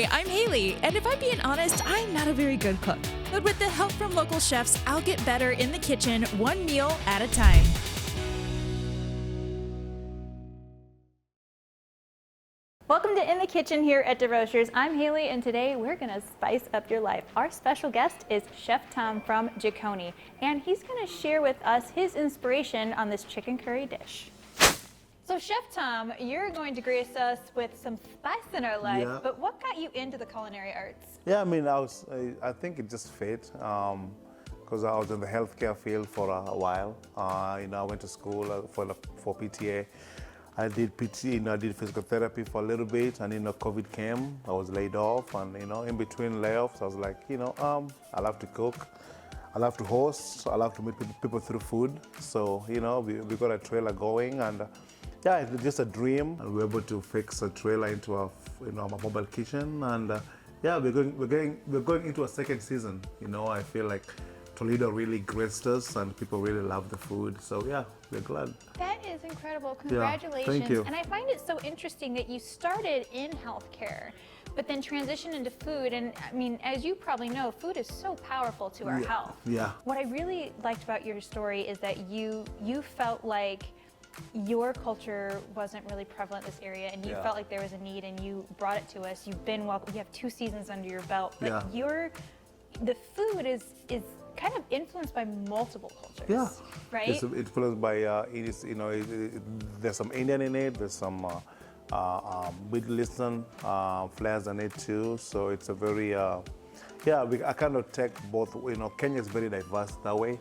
Hi, I'm Haley, and if I'm being honest, I'm not a very good cook. But with the help from local chefs, I'll get better in the kitchen, one meal at a time. Welcome to In the Kitchen here at DeRochers. I'm Haley, and today we're gonna spice up your life. Our special guest is Chef Tom from Jikoni, and he's gonna share with us his inspiration on this chicken curry dish. So Chef Tom, you're going to grace us with some spice in our life, but what got you into the culinary arts? Yeah, I mean, I think it just fit because I was in the healthcare field for a while. I went to school for PTA. I did PT, I did physical therapy for a little bit, and COVID came. I was laid off, and in between layoffs, I was like, I love to cook, I love to host, I love to meet people through food. So we got a trailer going, and yeah, it's just a dream, and we were able to fix a trailer into a mobile kitchen, and yeah, we're going into a second season. I feel like Toledo really graced us, and people really love the food. So yeah, we're glad. That is incredible. Congratulations. Yeah, thank you. And I find it so interesting that you started in healthcare, but then transitioned into food. And I mean, as you probably know, food is so powerful to our health. Yeah. What I really liked about your story is that you felt like your culture wasn't really prevalent in this area, and you felt like there was a need, and you brought it to us. You've been welcome. You have 2 seasons under your belt, but the food is kind of influenced by multiple cultures. Yeah, right. It's influenced by there's some Indian in it. There's some Middle Eastern flares in it too. So it's a very I kind of take both. Kenya is very diverse that way.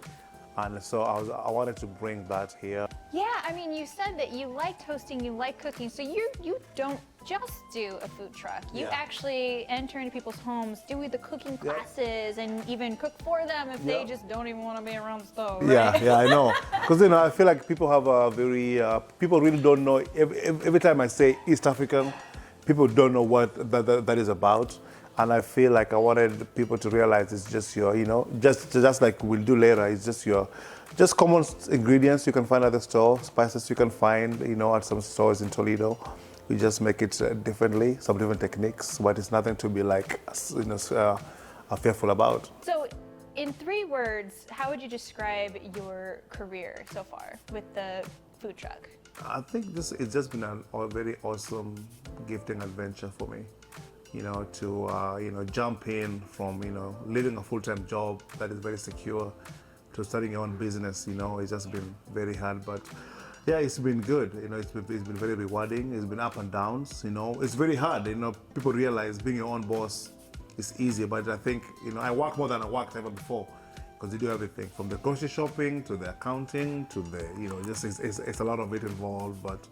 And so I wanted to bring that here. Yeah, I mean, you said that you liked hosting, you like cooking, so you don't just do a food truck. You actually enter into people's homes, do the cooking classes, and even cook for them if they just don't even want to be around the stove. Right? Yeah, I know. Because I feel like people have a very people really don't know. Every time I say East African, people don't know what that is about. And I feel like I wanted people to realize it's just your, just like we'll do later, it's just common ingredients you can find at the store, spices you can find, at some stores in Toledo. We just make it differently, some different techniques, but it's nothing to be like, fearful about. So, in 3 words, how would you describe your career so far with the food truck? I think it's just been a very awesome, gifting adventure for me. To jump in from leaving a full-time job that is very secure to starting your own business. It's just been very hard, but yeah, it's been good. It's been very rewarding. It's been up and downs. It's very hard. People realize being your own boss is easy, but I think I work more than I worked ever before because you do everything from the grocery shopping to the accounting to the it's a lot of it involved, but.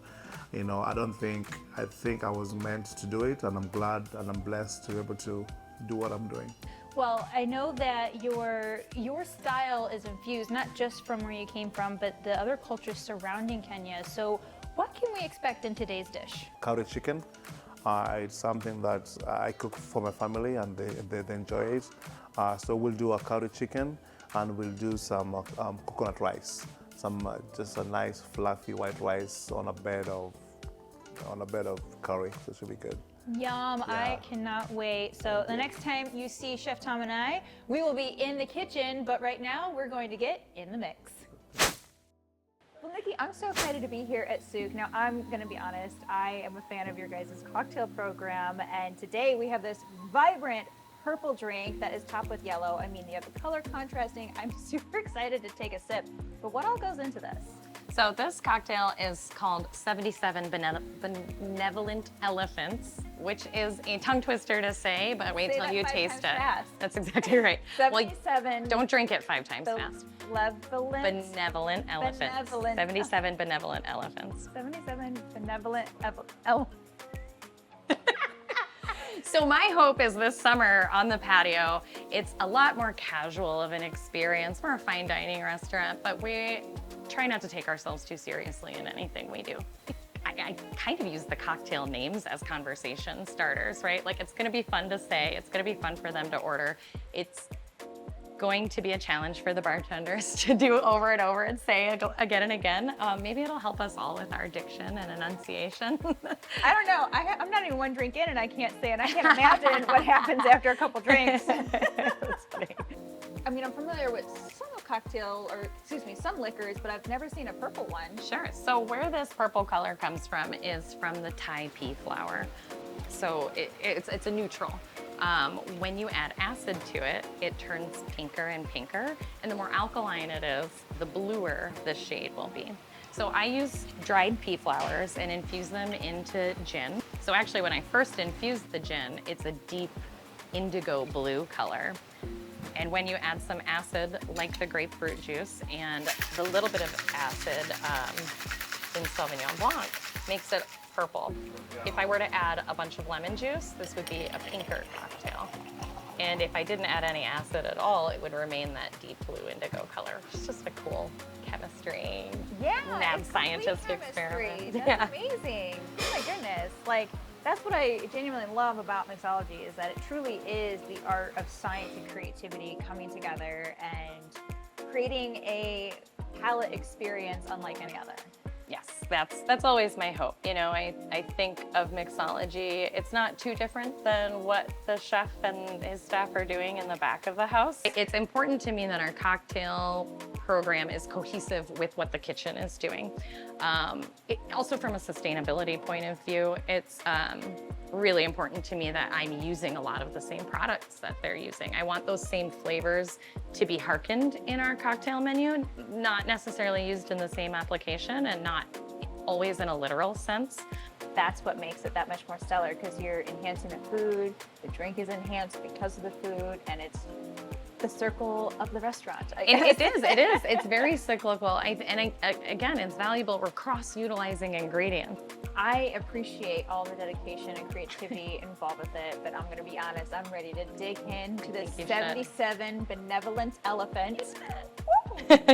I think I was meant to do it, and I'm glad and I'm blessed to be able to do what I'm doing. Well, I know that your style is infused not just from where you came from, but the other cultures surrounding Kenya. So what can we expect in today's dish? Curry chicken. It's something that I cook for my family, and they enjoy it. So we'll do a curry chicken, and we'll do some coconut rice. Just a nice fluffy white rice on a bed of curry, so it should be good. Yum, yeah. I cannot wait. So the next time you see Chef Tom and I, we will be in the kitchen, but right now we're going to get in the mix. Well, Nikki, I'm so excited to be here at Souk. Now, I'm going to be honest, I am a fan of your guys' cocktail program, and today we have this vibrant purple drink that is topped with yellow. I mean, you have the color contrasting. I'm super excited to take a sip. But what all goes into this? So this cocktail is called 77 Benevolent Elephants, which is a tongue twister to say, but wait till you taste it. Fast. That's exactly right. 77. Well, don't drink it 5 times fast. Benevolent elephants. 77 benevolent elephants. 77 benevolent elephants. So my hope is this summer on the patio, it's a lot more casual of an experience. We're a fine dining restaurant, but we try not to take ourselves too seriously in anything we do. I kind of use the cocktail names as conversation starters, right? Like, it's gonna be fun to say, it's gonna be fun for them to order. It's going to be a challenge for the bartenders to do over and over and say again and again. Maybe it'll help us all with our diction and enunciation. I don't know. I'm not even one drink in and I can't say it. I can't imagine what happens after a couple drinks. That's funny. I mean, I'm familiar with some cocktail, or excuse me, some liquors, but I've never seen a purple one. Sure. So where this purple color comes from is from the Thai pea flower. So it's a neutral. When you add acid to it, it turns pinker and pinker, and the more alkaline it is, the bluer the shade will be. So I use dried pea flowers and infuse them into gin. So actually when I first infused the gin, it's a deep indigo blue color. And when you add some acid, like the grapefruit juice, and the little bit of acid in Sauvignon Blanc, makes it purple. If I were to add a bunch of lemon juice, this would be a pinker cocktail. And if I didn't add any acid at all, it would remain that deep blue indigo color. It's just a cool chemistry, mad scientist experiment. That's amazing. Oh my goodness. Like, that's what I genuinely love about mixology, is that it truly is the art of science and creativity coming together and creating a palate experience unlike any other. Yes, that's always my hope. You know, I think of mixology, it's not too different than what the chef and his staff are doing in the back of the house. It's important to me that our cocktail program is cohesive with what the kitchen is doing. Also from a sustainability point of view, it's really important to me that I'm using a lot of the same products that they're using. I want those same flavors to be hearkened in our cocktail menu, not necessarily used in the same application and not always in a literal sense. That's what makes it that much more stellar, because you're enhancing the food, the drink is enhanced because of the food, and it's the circle of the restaurant. It is. It's very cyclical. Again, it's valuable. We're cross-utilizing ingredients. I appreciate all the dedication and creativity involved with it, but I'm gonna be honest, I'm ready to dig into this 77 benevolent elephant.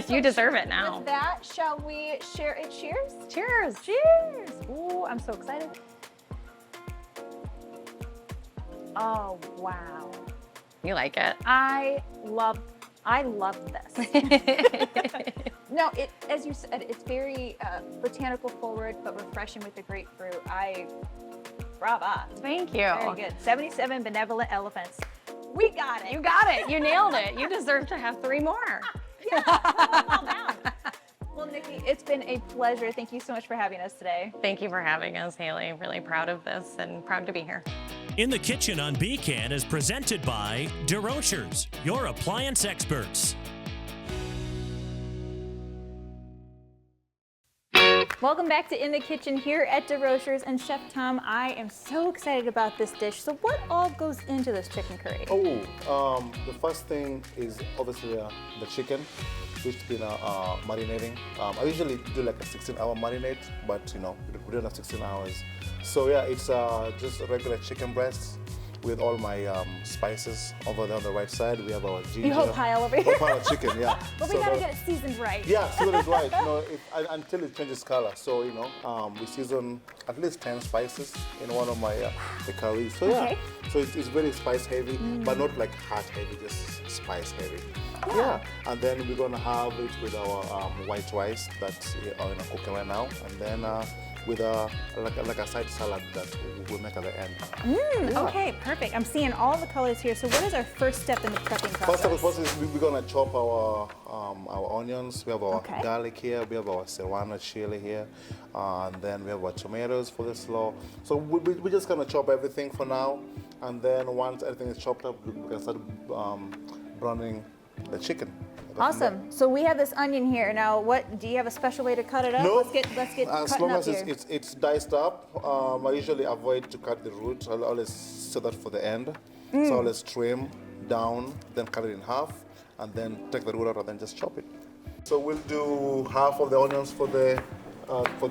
You deserve it now. With that, shall we share a cheers? Cheers. Cheers. Ooh, I'm so excited. Oh, wow. You like it? I love this. No, as you said, it's very botanical forward, but refreshing with the grapefruit. Brava. Thank you. Very good. 77 benevolent elephants. We got it. You got it. You nailed it. You deserve to have 3 more. Yeah, well done. Well, Nikki, it's been a pleasure. Thank you so much for having us today. Thank you for having us, Haley. Really proud of this and proud to be here. In the Kitchen on Beacon is presented by DeRochers, your appliance experts. Welcome back to In the Kitchen here at DeRochers, and Chef Tom, I am so excited about this dish. So what all goes into this chicken curry? The first thing is obviously the chicken, which has been marinating. I usually do like a 16-hour marinade, but you know, we don't have 16 hours. So yeah, it's just a regular chicken breast with all my spices over there on the right side. We have our ginger. The whole pile over here. Whole pile of chicken, yeah. But we gotta get it seasoned right. Yeah, seasoned it right. You know, until it changes color. So you know, we season at least 10 spices in one of my the curries. So yeah, so it's very spice heavy, but not like hot heavy, just spice heavy. Yeah, and then we're gonna have it with our white rice that's cooking right now, and then with like a side salad that we'll make at the end. Okay, perfect. I'm seeing all the colors here. So what is our first step in the prepping process? First step is we're gonna chop our onions. We have our garlic here. We have our Serrano chilli here, and then we have our tomatoes for the slaw. So we're just gonna chop everything for now, and then once everything is chopped up, we can start browning the chicken. Awesome. So we have this onion here. Now, what do you have a special way to cut it up? No. Let's get as long as it's diced up. I usually avoid to cut the root. I'll always set that for the end. So I'll always trim down, then cut it in half, and then take the root out and then just chop it. So we'll do half of the onions for the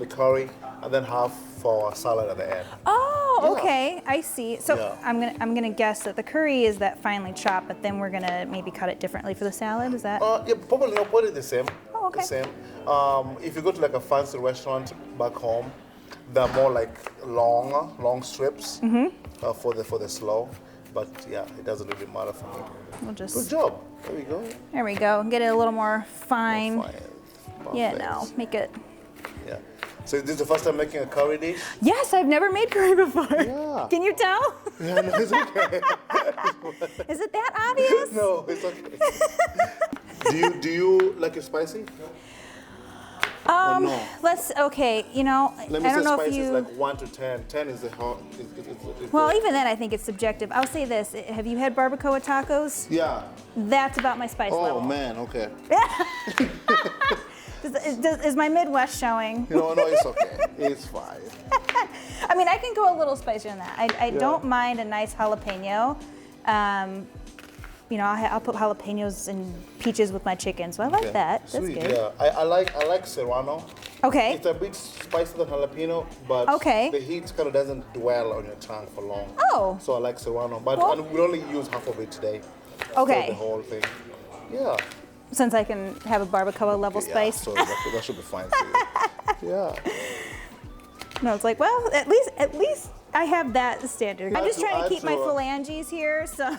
curry, and then half for our salad at the end. Oh, okay, I see. So I'm gonna guess that the curry is that finely chopped, but then we're gonna maybe cut it differently for the salad. Is that? Yeah, probably not. Probably the same. Oh, okay. The same. If you go to like a fancy restaurant back home, they're more like long strips for the slaw. but yeah, it doesn't really matter for me. We'll just. Good job. There we go. There we go. Get it a little more fine. Fine. Yeah, Perfect. no, make it. Yeah. So is this the first time making a curry dish? Yes, I've never made curry before. Yeah. Can you tell? Yeah, no, it's okay. Is it that obvious? No, it's okay. Do you like it spicy? Or no? Okay, you know, Let me I don't say know if spicy you. is like 1 to 10. 10 is the hot. Well, even then, I think it's subjective. I'll say this: have you had barbacoa tacos? Yeah. That's about my spice level. Oh man, okay. Is my Midwest showing? No, it's okay. It's fine. I mean, I can go a little spicier than that. I don't mind a nice jalapeno. You know, I'll put jalapenos and peaches with my chicken, so I like that. That's Sweet, good. yeah. I like Serrano. Okay. It's a bit spicier than jalapeno, but Okay. the heat kind of doesn't dwell on your tongue for long. Oh. So I like Serrano, but Well- and we only use half of it today. Okay. For the whole thing. Yeah. Since I can have a barbacoa level Yeah, spice. so that should be fine for you. Yeah. No, it's like, well, at least I have that standard. I'm just I trying to keep my had to, phalanges here, so I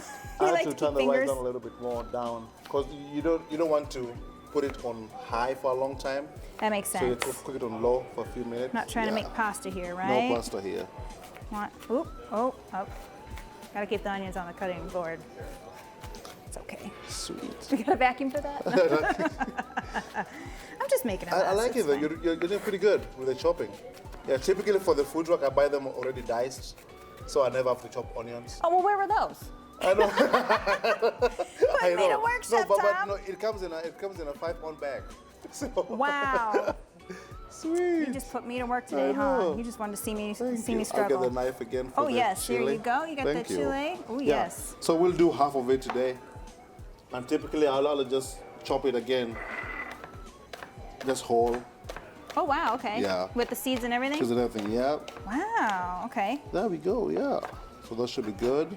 we have like to to turn keep the rice fingers. down a little bit more down because you don't want to put it on high for a long time. That makes So you sense. cook it on low for a few minutes. Not trying to Yeah. make pasta here, right? No pasta here. Oh. Gotta keep the onions on the cutting board. It's okay. Sweet. We got a vacuum for that? I'm just making a mess. I like it's it though. fine. You're doing pretty good with the chopping. Yeah, typically for the food truck, I buy them already diced, so I never have to chop onions. Oh, well, where were those? I know. Putting me to work, No, Chef but Tom. no, it comes in a 5-pound bag. So, Wow. sweet. You just put me to work today, I huh? know. You just wanted to see me Thank you. struggle. I'll get the knife again for Oh, the yes, chili. there you go. You got Thank the you. chili. Oh, Yeah. yes. So we'll do half of it today, and typically I'll just chop it again, just whole, Oh, wow, okay. Yeah. With the seeds and everything? because and everything. Yeah. Wow, okay. There we go. Yeah. So that should be good.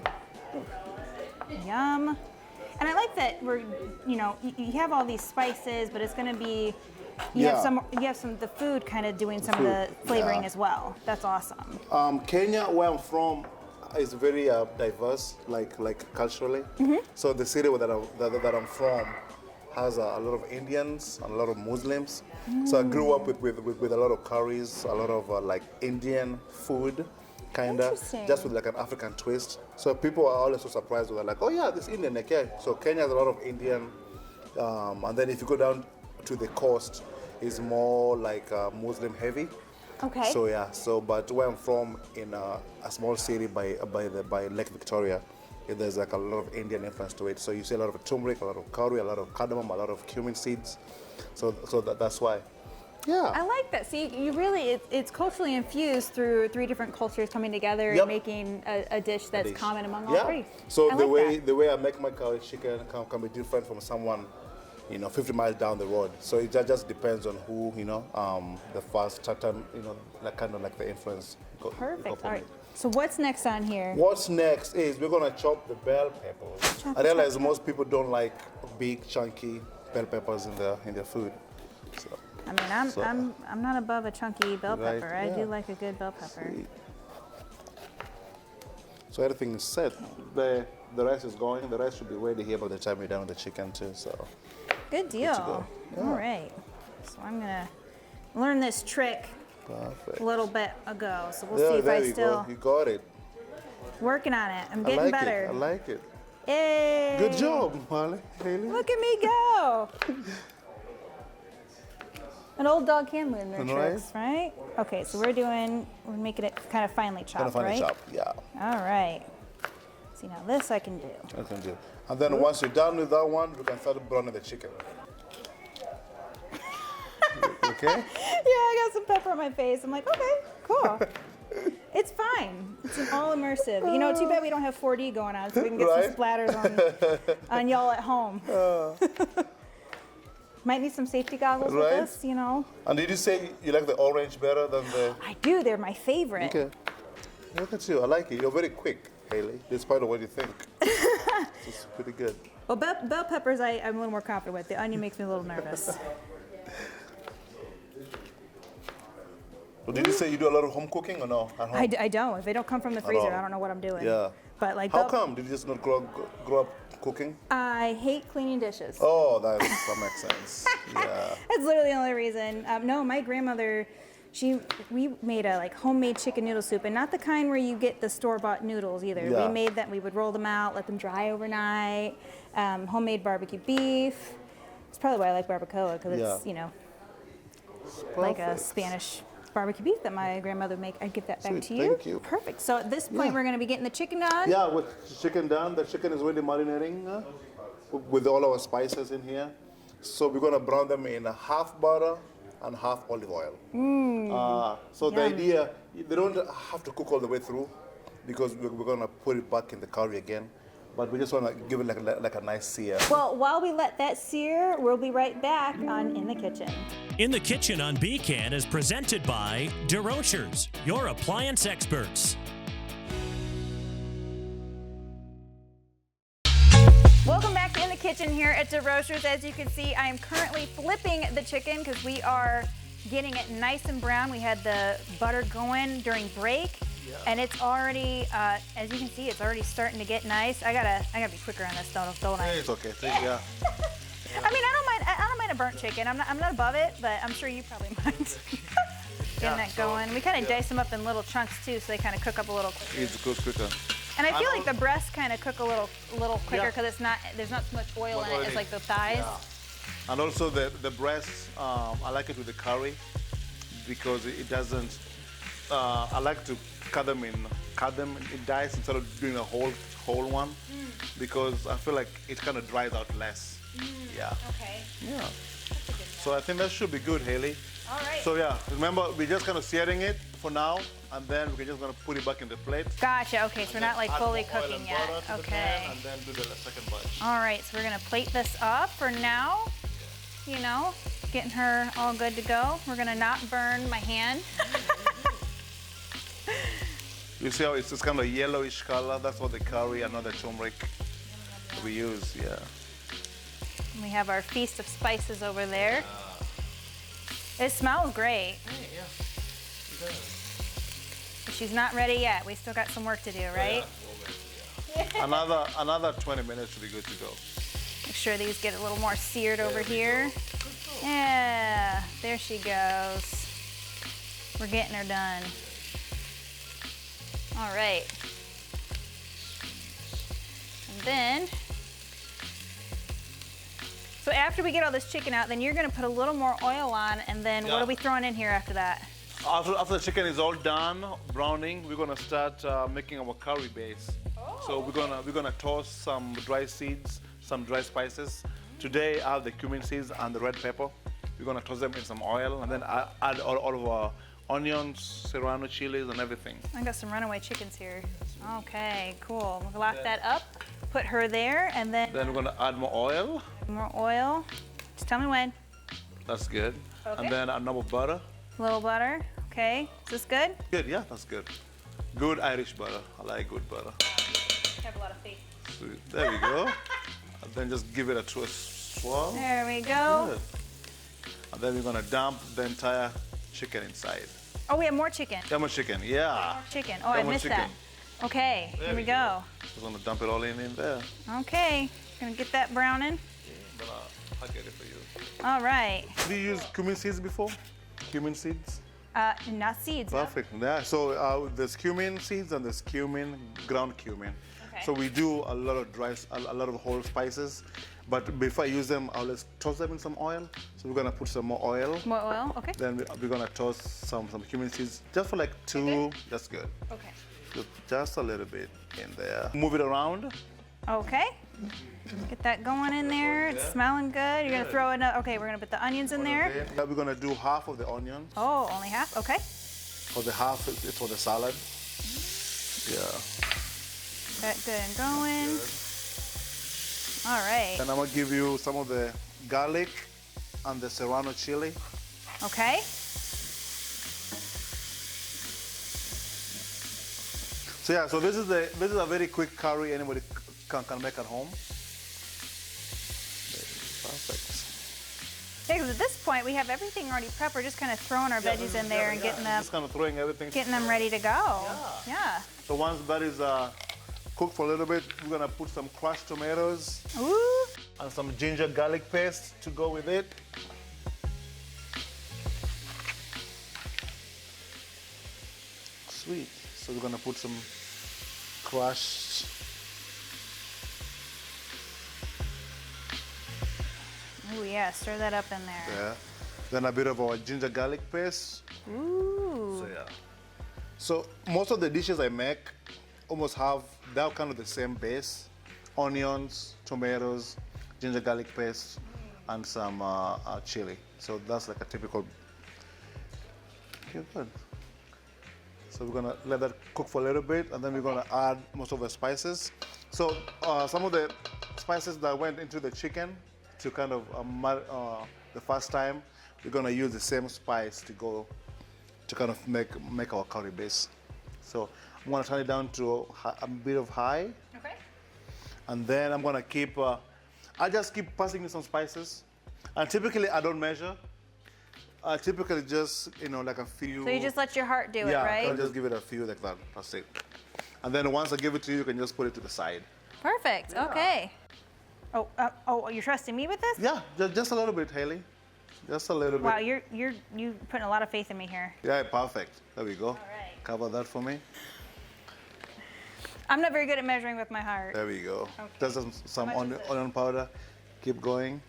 Yum. And I like that you have all these spices, but it's gonna be, you have some the food kind of doing some of the food, flavoring yeah. as well. That's awesome. Kenya, where I'm from, is very diverse, like culturally. So the city that I'm from has a lot of Indians and a lot of Muslims. So I grew up with a lot of curries, a lot of like Indian food, kinda, Interesting. just with like an African twist. So people are always so surprised when they're like, oh yeah, this Indian, like, yeah. So Kenya has a lot of Indian, and then if you go down to the coast, it's more like Muslim heavy. Okay. So yeah, but where I'm from, in a small city by Lake Victoria, there's like a lot of Indian influence to it. So you see a lot of turmeric, a lot of curry, a lot of cardamom, a lot of cumin seeds. So that's why. Yeah. I like that. See, you really, it's culturally infused through 3 different cultures coming together and Yep. making a dish that's Dish. common among all Yeah. 3. So I the like way I make my curry chicken can be different from someone, 50 miles down the road. So it just depends on who, the first time, like kind of like the influence. Perfect. All right. So what's next on here? What's next is we're gonna chop the bell peppers. I realize most people don't like big, chunky bell peppers in their food. So, I mean, I'm not above a chunky bell Right, pepper. I do yeah. like a good bell pepper. sweet. So everything is set. The rice is going. The rice should be ready here by the time we're done with the chicken too. So Good deal. go. Yeah. All right. So I'm gonna learn this trick perfect. a little bit ago. So we'll Yeah, see if there I you still go. You got it. working on it. I'm I getting like better. it. I like it. Yay! Good job, Molly. Haley. Look at me go. An old dog can learn their Right. tricks, right? Okay, so we're making it kind of finely chopped, Kind of funny right? chop. Yeah. All right. See, now this I can do. I can do. And then once you're done with that one, we can start browning the chicken. Okay? Yeah, I got some pepper on my face. I'm like, okay, cool. It's fine. It's all immersive. Too bad we don't have 4D going on, so we can get Right? some splatters on y'all at home. Might need some safety goggles with Right? this, And did you say you like the orange better than the... I do. They're my favorite. Okay. Look at you. I like it. You're very quick, Haley, despite of what you think. It's pretty good. Well, bell peppers I'm a little more confident with. The onion makes me a little nervous. Well, did you say you do a lot of home cooking or no? At home? I don't. If they don't come from the freezer, all. I don't know what I'm doing. Yeah. but like How come? Did you just not grow up cooking? I hate cleaning dishes. Oh, that makes sense. Yeah. That's literally the only reason. No, my grandmother, we made a like homemade chicken noodle soup, and not the kind where you get the store-bought noodles either. Yeah. We made that. We would roll them out, let them dry overnight. Homemade barbecue beef. It's probably why I like barbacoa, because it's, you know, like a Spanish barbecue beef that my grandmother would make. I'd give that back Sweet, to you. thank you. Perfect. So at this point, we're going to be getting the chicken done. Yeah, with chicken done. The chicken is already marinating with all our spices in here. So we're going to brown them in half butter and half olive oil. So the idea, they don't have to cook all the way through, because we're going to put it back in the curry again. But we just want to give it like a nice sear. Well, while we let that sear, we'll be right back on In the Kitchen. In the Kitchen on BCAN is presented by DeRochers, your appliance experts. Welcome back to In the Kitchen here at DeRochers. As you can see, I am currently flipping the chicken because we are getting it nice and brown. We had the butter going during break. And it's already, as you can see, it's already starting to get nice. I gotta be quicker on this, don't I? It's okay. Yeah. I mean, I don't mind a burnt chicken. I'm not above it, but I'm sure you probably mind. Getting that going. We kind of dice them up in little chunks too, so they kind of cook up a little. It's good quicker. And I feel like the breasts kind of cook a little quicker because there's not so much oil in it as like the thighs. Yeah. And also the breasts, I like it with the curry because it doesn't. I like to cut them in dice instead of doing a whole one, because I feel like it kind of dries out less. Yeah. Okay. Yeah. So I think that should be good, Haley. All right. So yeah, remember we're just kind of searing it for now, and then we're just gonna put it back in the plate. Gotcha. Okay, so we're not like fully cooking yet. Okay. And then do the second batch. All right, so we're gonna plate this up for now. You know, getting her all good to go. We're gonna not burn my hand. You see how it's this kind of yellowish color? That's what the curry and not the turmeric we use, yeah. We have our feast of spices over there. It smells great. Yeah. But she's not ready yet. We still got some work to do, right? Another 20 minutes should be good to go. Make sure these get a little more seared over here. Yeah, there she goes. We're getting her done. All right. And then, so after we get all this chicken out, then you're gonna put a little more oil on, and then what are we throwing in here after that? After the chicken is all done browning, we're gonna start making our curry base. So we're gonna toss some dry seeds, some dry spices. Today I have the cumin seeds and the red pepper. We're gonna toss them in some oil, and then add all of our onions, Serrano chilies, and everything. I got some runaway chickens here. Okay, cool. We'll lock that up, put her there, and then we're gonna add more oil. more oil. Just tell me when. That's good. Okay. And then another butter. A little butter. Okay. Is this good? Good, yeah, that's good. Good Irish butter. I like good butter. I have a lot of faith. Sweet. There we go. And then just give it a swirl. There we go. Good. And then we're gonna dump the entire chicken inside. Oh, we have more chicken. More chicken, yeah. More chicken. Oh, I missed that. Okay, here we go. Just gonna dump it all in there. Okay, gonna get that browning. I'm gonna get it for you. All right. Have you used cumin seeds before? Cumin seeds? Not seeds. No? Perfect. Yeah. So there's cumin seeds and there's ground cumin. Okay. So we do a lot of a lot of whole spices. But before I use them, I'll just toss them in some oil. So we're gonna put some more oil. More oil, okay. Then we're gonna toss some cumin seeds, just for like 2. Okay. That's good. Okay. Just a little bit in there. Move it around. Okay. Get that going in there. It's smelling good. You're gonna throw another. Okay, we're gonna put the onions in there. Now we're gonna do half of the onions. Oh, only half. Okay. For the half, it's for the salad. Yeah. That good and going. All right. And I'm gonna give you some of the garlic and the Serrano chili. Okay. So yeah, so this is a very quick curry anybody can make at home. Perfect. Yeah, because at this point we have everything already prepped. We're just kind of throwing our veggies in there and getting them Just kind of throwing everything. ready to go. Yeah. So once that is cook for a little bit. We're gonna put some crushed tomatoes Ooh. and some ginger garlic paste to go with it. Sweet. So we're gonna put some crushed. Oh yeah, stir that up in there. Yeah. Then a bit of our ginger garlic paste. Ooh. So yeah. So most of the dishes I make almost have that kind of the same base: onions, tomatoes, ginger garlic paste, and some chili. So that's like a typical. Okay, good. So we're gonna let that cook for a little bit, and then we're gonna add most of the spices. So some of the spices that went into the chicken to kind of the first time, we're gonna use the same spice to go to kind of make our curry base. So I'm gonna turn it down to a bit of high, Okay. and then I'm gonna keep. I just keep passing in some spices, and typically I don't measure. I typically just like a few. So you just let your heart do it, Yeah, right? I'll just give it a few like that. That's it. And then once I give it to you, you can just put it to the side. Perfect. Okay. Oh, you're trusting me with this? Yeah, just a little bit, Haley. Just a little Wow, bit. you putting a lot of faith in me here. Yeah, perfect. There we go. All right. Cover that for me. I'm not very good at measuring with my heart. There we go. Okay. Just some How much is it? onion powder. Keep going.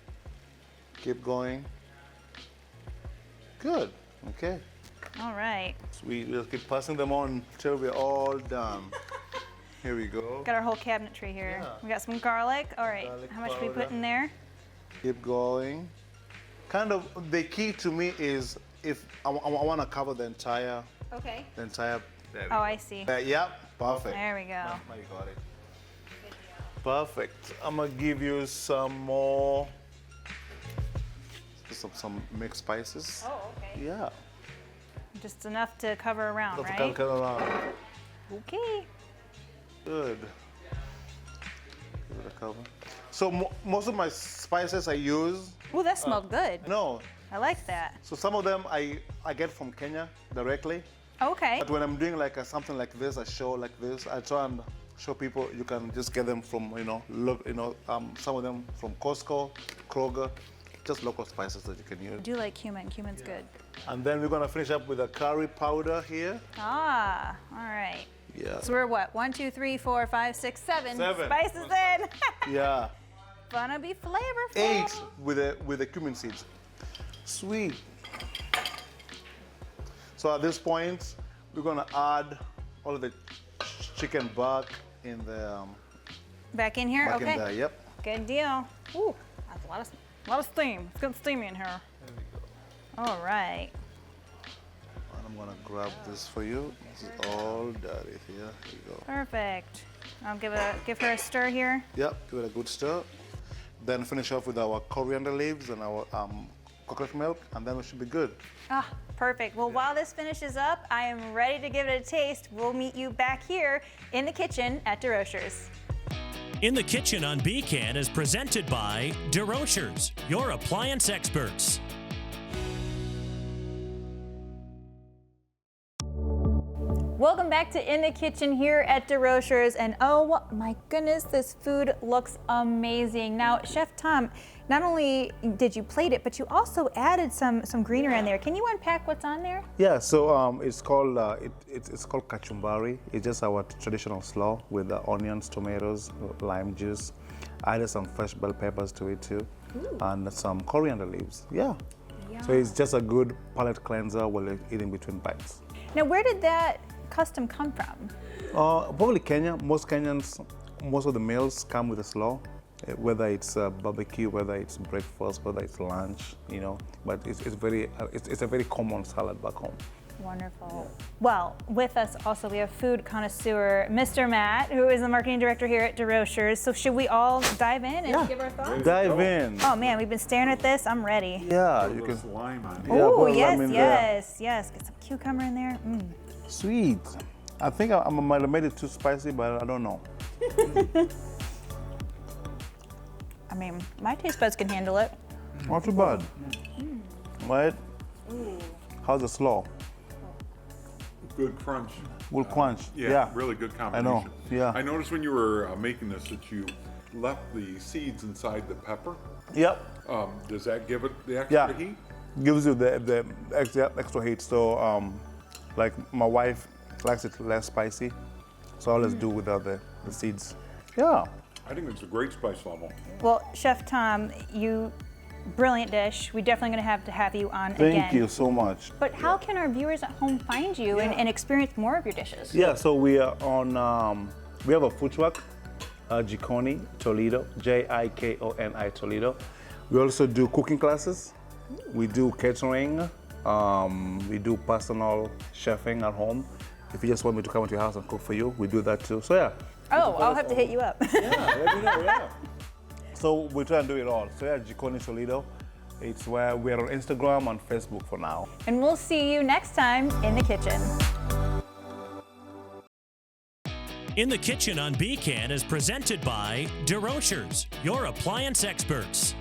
Keep going. Good. Okay. All right. So we just keep passing them on till we're all done. Here we go. Got our whole cabinetry here. Yeah. We got some garlic. All right. Garlic How much we powder. put in there? Keep going. Kind of the key to me is if I want to cover the entire. Okay. There we Oh, go. I see. Yep. Perfect. There we go. Now you got it. Perfect. I'm gonna give you some more. Some mixed spices. Oh, okay. Yeah. Just enough to cover around, That's right? kind of around. Okay. Good. Give it a cover. So most of my spices I use. Ooh, that smelled good. No. I like that. So some of them I get from Kenya directly. Okay. But when I'm doing like something like this, a show like this, I try and show people you can just get them from some of them from Costco, Kroger, just local spices that you can use. I do like cumin. Cumin's good. And then we're gonna finish up with a curry powder here. Ah, all right. Yeah. So we're what? 1, 2, 3, 4, 5, 6, 7 7. spices in. Yeah. Gonna be flavorful. 8 with the cumin seeds. Sweet. So at this point, we're gonna add all of the chicken back in the Back in here. back Okay. in there. Yep. Good deal. Ooh, that's a lot of steam. It's getting steamy in here. There we go. All right. And I'm gonna grab this for you. This is all dirty here. Here you go. Perfect. I'll give her a stir here. Yep. Give it a good stir. Then finish off with our coriander leaves and our coconut milk, and then we should be good. Ah, perfect. Well, while this finishes up, I am ready to give it a taste. We'll meet you back here in the kitchen at DeRocher's. In the Kitchen on Beacon is presented by DeRocher's, your appliance experts. Welcome back to In the Kitchen here at DeRocher's, and oh my goodness, this food looks amazing. Now, Chef Tom, not only did you plate it, but you also added some greenery in there. Can you unpack what's on there? Yeah. So it's called it's called kachumbari. It's just our traditional slaw with onions, tomatoes, lime juice. I added some fresh bell peppers to it too, and some coriander leaves. Yeah. So it's just a good palate cleanser while you're eating between bites. Now, where did that custom come from? Probably Kenya. Most Kenyans, most of the meals come with a slaw, whether it's barbecue, whether it's breakfast, whether it's lunch, But it's a very common salad back home. Wonderful. Well, with us also we have food connoisseur Mr. Matt, who is the marketing director here at DeRocher's. So should we all dive in and give our thoughts? Dive in. Oh man, we've been staring at this. I'm ready. Yeah, You you can. slime on it. Yeah, Oh put yes, lime in there. yes. Get some cucumber in there. Sweet. I think I might have made it too spicy, but I don't know. I mean, my taste buds can handle it. Not too bad. Right? How's the slaw? Good crunch. Will crunch. Yeah, really good I combination. know. Yeah. I noticed when you were making this that you left the seeds inside the pepper. Yep. Does that give it the extra heat? Gives you the extra heat. So, like my wife likes it less spicy, so I always do without the seeds. Yeah. I think it's a great spice level. Well, Chef Tom, brilliant dish. We're definitely going to have you on again. Thank you so much. But how can our viewers at home find you and experience more of your dishes? Yeah, so we are on, we have a food truck, Jikoni, Toledo, Jikoni Toledo. We also do cooking classes. We do catering. We do personal chefing at home. If you just want me to come to your house and cook for you, we do that too. So yeah. Oh, I'll have to hit you up. Yeah, let me know, yeah. So we try and do it all. So yeah, Jikoni Toledo. It's where we're on Instagram and Facebook for now. And we'll see you next time in the kitchen. In the Kitchen on BCAN is presented by DeRochers, your appliance experts.